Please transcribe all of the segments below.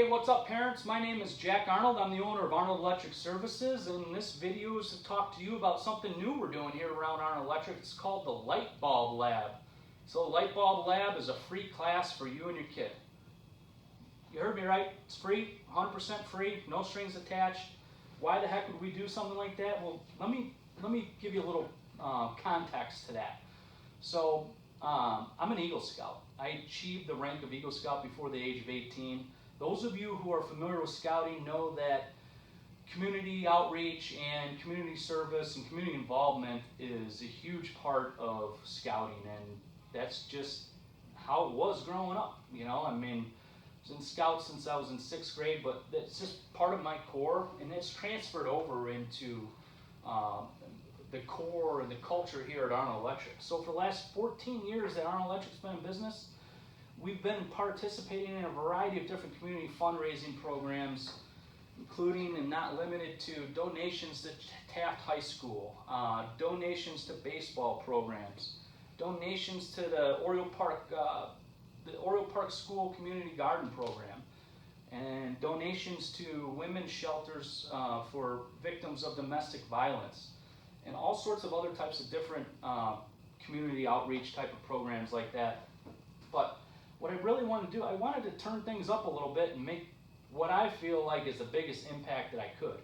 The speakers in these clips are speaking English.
Hey, what's up parents? My name is Jack Arnold. I'm the owner of Arnold Electrical Services, and this video is to talk to you about something new we're doing here around Arnold Electric. It's called the Light Bulb Lab. So the Light Bulb Lab is a free class for you and your kid. You heard me right, it's free, 100% free, no strings attached. Why the heck would we do something like that? Well, let me give you a little context to that. So I'm an Eagle Scout. I achieved the rank of Eagle Scout before the age of 18. Those of you who are familiar with scouting know that community outreach and community service and community involvement is a huge part of scouting, and that's just how it was growing up. You know, I mean, I was in Scouts since I was in 6th grade, but that's just part of my core, and it's transferred over into the core and the culture here at Arnold Electric. So for the last 14 years that Arnold Electric's been in business, we've been participating in a variety of different community fundraising programs, including and not limited to donations to Taft High School, donations to baseball programs, donations to the Oriole Park School Community Garden Program, and donations to women's shelters for victims of domestic violence, and all sorts of other types of different community outreach type of programs like that. But what I really wanted to do, I wanted to turn things up a little bit and make what I feel like is the biggest impact that I could.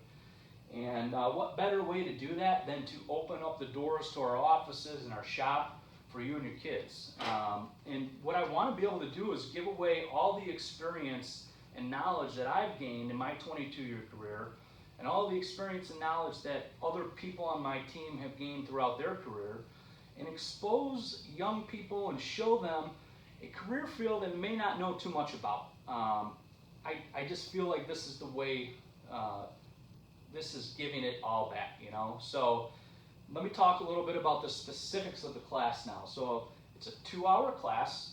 And what better way to do that than to open up the doors to our offices and our shop for you and your kids. And what I want to be able to do is give away all the experience and knowledge that I've gained in my 22-year career, and all the experience and knowledge that other people on my team have gained throughout their career, and expose young people and show them a career field that may not know too much about. I just feel like this is the way, this is giving it all back, you know? So let me talk a little bit about the specifics of the class now. So it's a 2-hour class.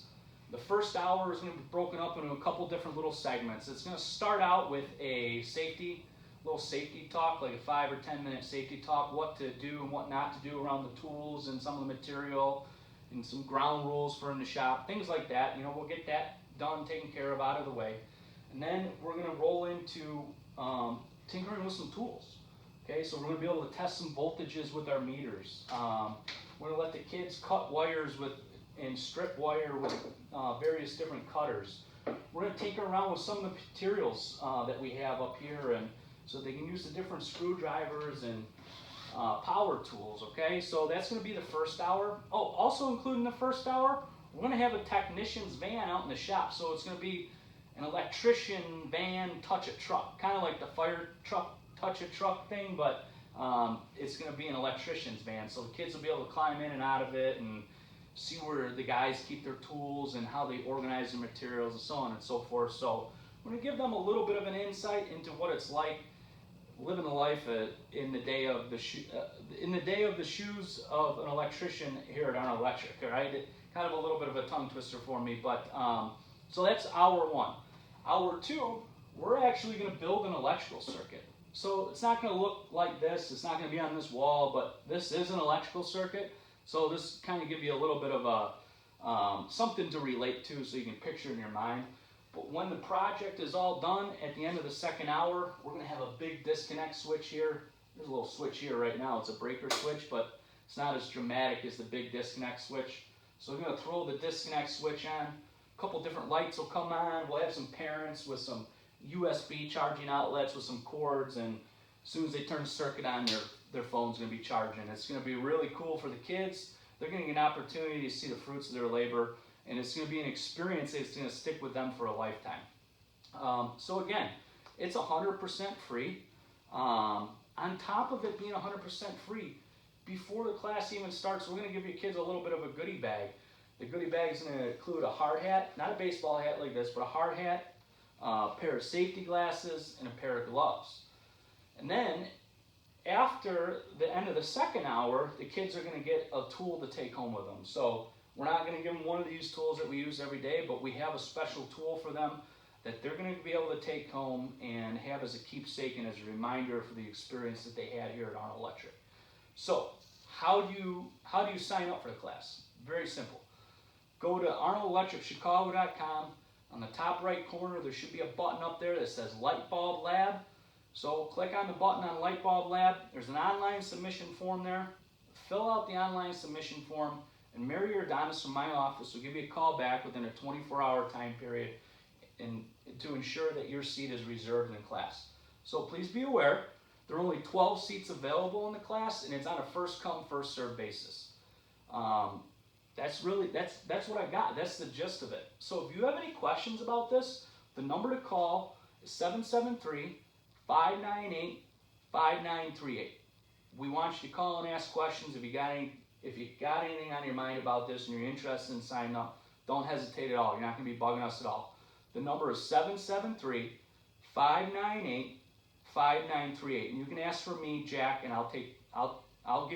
The first hour is going to be broken up into a couple different little segments. It's going to start out with a little safety talk, like a 5 or 10 minute safety talk, what to do and what not to do around the tools and some of the material, and some ground rules for in the shop, things like that. You know, we'll get that done, taken care of, out of the way. And then we're going to roll into tinkering with some tools. Okay, so we're going to be able to test some voltages with our meters. We're going to let the kids cut wires and strip wire with various different cutters. We're going to tinker around with some of the materials that we have up here, and so they can use the different screwdrivers and power tools. Okay, so that's going to be the first hour. Oh, also including the first hour, we're going to have a technician's van out in the shop. So it's going to be an electrician van touch-a-truck, kind of like the fire truck touch-a-truck thing, but it's going to be an electrician's van. So the kids will be able to climb in and out of it and see where the guys keep their tools and how they organize their materials and so on and so forth. So we're going to give them a little bit of an insight into what it's like living the life in the day of the shoes of an electrician here at Arnold Electric. All right, kind of a little bit of a tongue twister for me, but so that's hour 1. Hour 2, we're actually going to build an electrical circuit. So it's not going to look like this. It's not going to be on this wall, but this is an electrical circuit. So this kind of give you a little bit of a something to relate to, so you can picture in your mind. But when the project is all done, at the end of the second hour, we're going to have a big disconnect switch here. There's a little switch here right now. It's a breaker switch, but it's not as dramatic as the big disconnect switch. So we're going to throw the disconnect switch on. A couple different lights will come on. We'll have some parents with some USB charging outlets with some cords, and as soon as they turn the circuit on, their phone's going to be charging. It's going to be really cool for the kids. They're getting an opportunity to see the fruits of their labor, and it's going to be an experience that's going to stick with them for a lifetime. So again, it's 100% free. On top of it being 100% free, before the class even starts, we're going to give your kids a little bit of a goodie bag. The goodie bag is going to include a hard hat, not a baseball hat like this, but a hard hat, a pair of safety glasses, and a pair of gloves. And then after the end of the second hour, the kids are going to get a tool to take home with them. So we're not going to give them one of these tools that we use every day, but we have a special tool for them that they're going to be able to take home and have as a keepsake and as a reminder for the experience that they had here at Arnold Electric. So how do you sign up for the class? Very simple. Go to arnoldelectricchicago.com, On the top right corner, there should be a button up there that says Light Bulb Lab. So click on the button on Light Bulb Lab. There's an online submission form there. Fill out the online submission form, and Mary or Adonis from my office will give you a call back within a 24-hour time period and to ensure that your seat is reserved in the class. So please be aware, there are only 12 seats available in the class, and it's on a first come, first served basis. That's what I got. That's the gist of it. So if you have any questions about this, the number to call is 773-598-5938. We want you to call and ask questions. If you got anything on your mind about this and you're interested in signing up, don't hesitate at all. You're not going to be bugging us at all. The number is 773-598-5938. And you can ask for me, Jack, and I'll give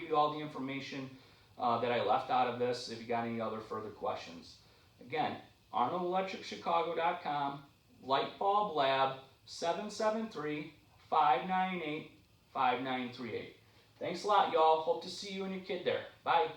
you all the information that I left out of this if you got any other further questions. Again, ArnoldElectricChicago.com, Light Bulb Lab, 773-598-5938. Thanks a lot, y'all. Hope to see you and your kid there. Bye.